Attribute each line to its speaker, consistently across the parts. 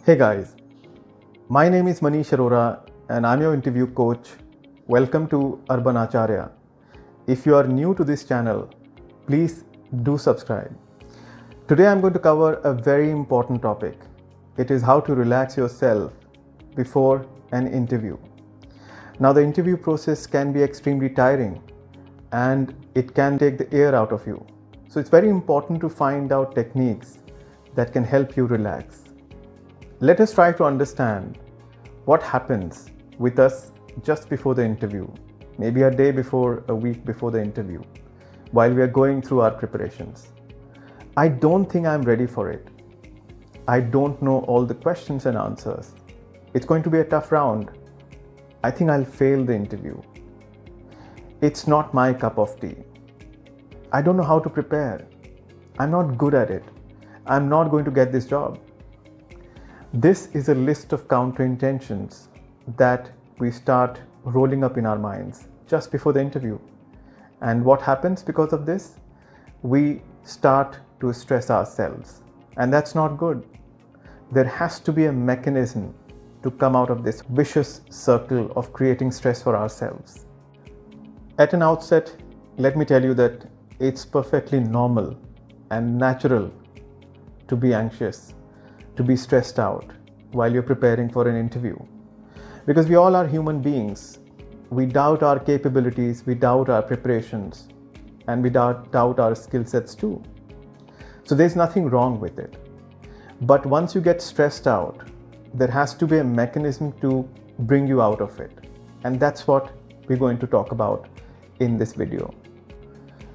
Speaker 1: Hey guys, my name is Manish Arora and I'm your interview coach. Welcome to Urban Acharya. If you are new to this channel, please do subscribe. Today I'm going to cover a very important topic. It is how to relax yourself before an interview. Now, the interview process can be extremely tiring and it can take the air out of you. So it's very important to find out techniques that can help you relax. Let us try to understand what happens with us just before the interview, maybe a day before, a week before the interview, while we are going through our preparations. I don't think I'm ready for it. I don't know all the questions and answers. It's going to be a tough round. I think I'll fail the interview. It's not my cup of tea. I don't know how to prepare. I'm not good at it. I'm not going to get this job. This is a list of counterintentions that we start rolling up in our minds just before the interview. And what happens because of this? We start to stress ourselves. And that's not good. There has to be a mechanism to come out of this vicious circle of creating stress for ourselves. At an outset, let me tell you that it's perfectly normal and natural to be anxious, to be stressed out while you're preparing for an interview. Because we all are human beings. We doubt our capabilities, we doubt our preparations, and we doubt our skill sets too. So there's nothing wrong with it. But once you get stressed out, there has to be a mechanism to bring you out of it. And that's what we're going to talk about in this video.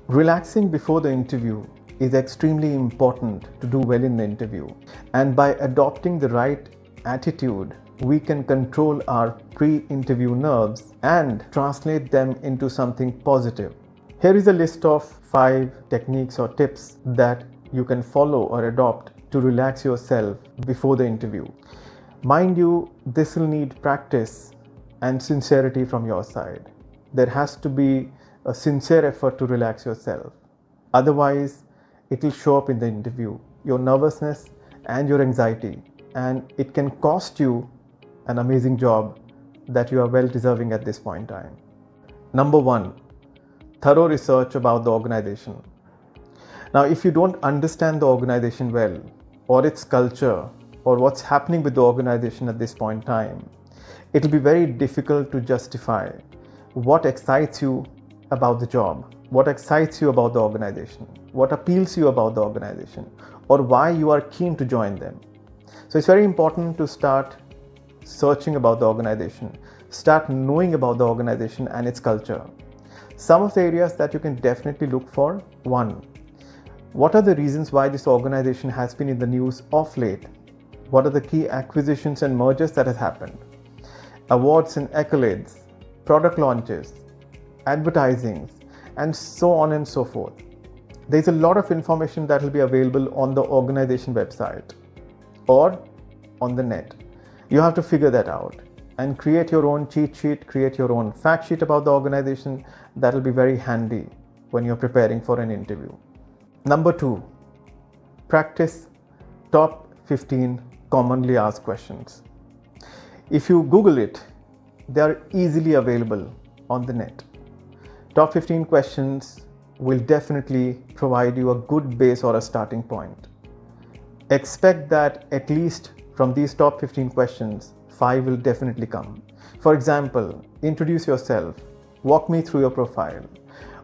Speaker 1: Relaxing before the interview is extremely important to do well in the interview. And by adopting the right attitude, we can control our pre-interview nerves and translate them into something positive. Here is a list of 5 techniques or tips that you can follow or adopt to relax yourself before the interview. Mind you, this will need practice and sincerity from your side. There has to be a sincere effort to relax yourself. Otherwise, it will show up in the interview, your nervousness and your anxiety, and it can cost you an amazing job that you are well deserving at this point in time. Number 1, thorough research about the organization. Now, if you don't understand the organization well, or its culture, or what's happening with the organization at this point in time, it will be very difficult to justify what excites you about the job, what excites you about the organization, what appeals you about the organization, or why you are keen to join them. So it's very important to start searching about the organization, start knowing about the organization and its culture. Some of the areas that you can definitely look for: 1, what are the reasons why this organization has been in the news of late? What are the key acquisitions and mergers that have happened? Awards and accolades, product launches, advertising, and so on and so forth. There's a lot of information that will be available on the organization website or on the net. You have to figure that out and create your own cheat sheet, create your own fact sheet about the organization. That will be very handy when you're preparing for an interview. Number 2, practice top 15 commonly asked questions. If you Google it, they are easily available on the net. Top 15 questions will definitely provide you a good base or a starting point. Expect that at least from these top 15 questions, 5 will definitely come. For example, introduce yourself, walk me through your profile,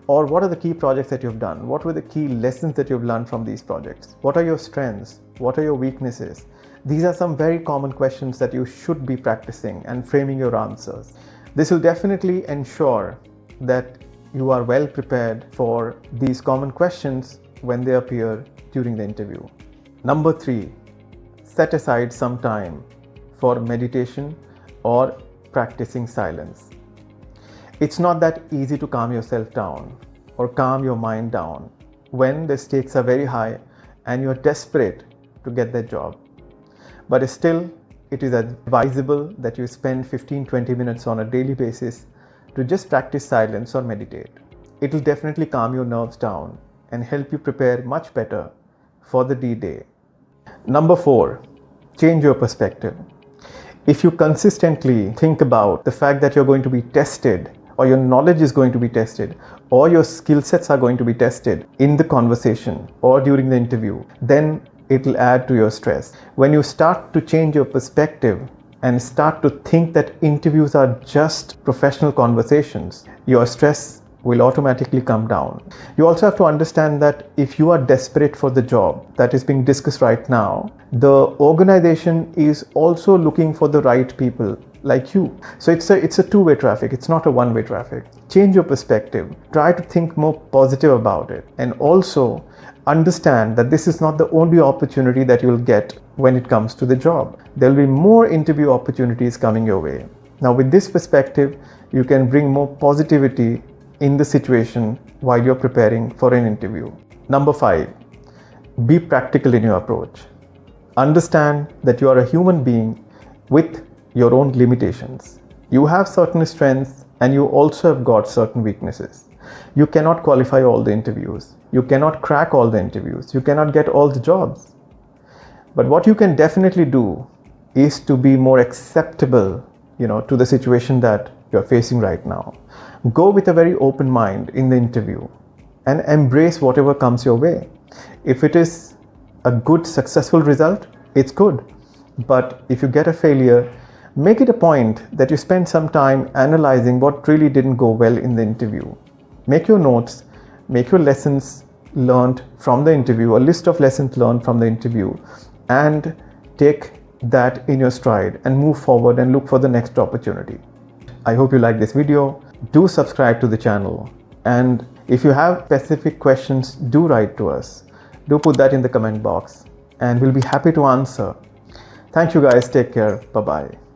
Speaker 1: or what are the key projects that you've done? What were the key lessons that you've learned from these projects? What are your strengths? What are your weaknesses? These are some very common questions that you should be practicing and framing your answers. This will definitely ensure that you are well prepared for these common questions when they appear during the interview. Number 3, set aside some time for meditation or practicing silence. It's not that easy to calm yourself down or calm your mind down when the stakes are very high and you're desperate to get that job. But still, it is advisable that you spend 15-20 minutes on a daily basis to just practice silence or meditate. It will definitely calm your nerves down and help you prepare much better for the D-Day. Number 4, change your perspective. If you consistently think about the fact that you're going to be tested, or your knowledge is going to be tested, or your skill sets are going to be tested in the conversation or during the interview, then it will add to your stress. When you start to change your perspective and start to think that interviews are just professional conversations, your stress will automatically come down. You also have to understand that if you are desperate for the job that is being discussed right now, the organization is also looking for the right people like you. So it's a two-way traffic. It's not a one-way traffic. Change your perspective. Try to think more positive about it. And also understand that this is not the only opportunity that you'll get when it comes to the job. There'll be more interview opportunities coming your way. Now, with this perspective, you can bring more positivity in the situation while you're preparing for an interview. Number 5, be practical in your approach. Understand that you are a human being with your own limitations. You have certain strengths and you also have got certain weaknesses. You cannot qualify all the interviews. You cannot crack all the interviews. You cannot get all the jobs. But what you can definitely do is to be more acceptable, to the situation that you're facing right now. Go with a very open mind in the interview and embrace whatever comes your way. If it is a good, successful result, it's good. But if you get a failure, make it a point that you spend some time analyzing what really didn't go well in the interview. Make your notes, make your lessons learned from the interview, a list of lessons learned from the interview, and take that in your stride and move forward and look for the next opportunity. I hope you like this video. Do subscribe to the channel. And if you have specific questions, do write to us. Do put that in the comment box and we'll be happy to answer. Thank you guys. Take care. Bye-bye.